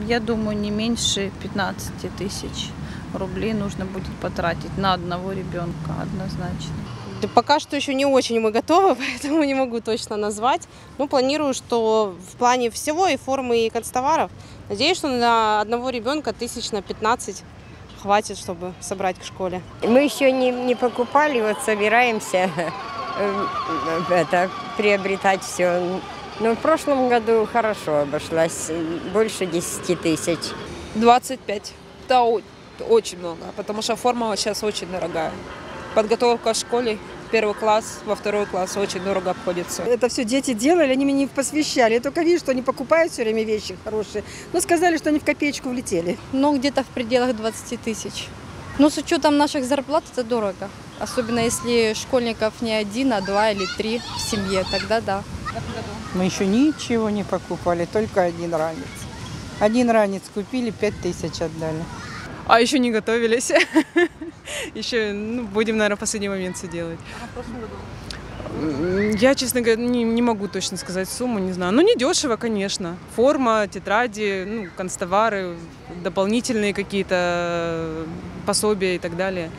Я думаю, не меньше 15 тысяч рублей нужно будет потратить на одного ребенка однозначно. Да пока что еще не очень мы готовы, поэтому не могу точно назвать. Но планирую, что в плане всего и формы, и канцтоваров, надеюсь, что на одного ребенка 15 хватит, чтобы собрать к школе. Мы еще не покупали, вот собираемся приобретать все. Но в прошлом году хорошо обошлась, больше 10 тысяч. 25. Это очень много, потому что форма сейчас очень дорогая. Подготовка в школе, первый класс, во второй класс очень дорого обходится. Это все дети делали, они меня не посвящали. Я только вижу, что они покупают все время вещи хорошие, но сказали, что они в копеечку влетели. Ну, где-то в пределах 20 тысяч. Но с учетом наших зарплат это дорого. Особенно если школьников не 1, а 2 или 3 в семье, тогда да. Мы еще ничего не покупали, только один ранец. Один ранец купили, 5000 отдали. А еще не готовились. Еще будем, наверное, в последний момент все делать. А в прошлом году? Я, честно говоря, не могу точно сказать сумму, не знаю. Ну, не дешево, конечно. Форма, тетради, канцтовары, дополнительные какие-то пособия и так далее.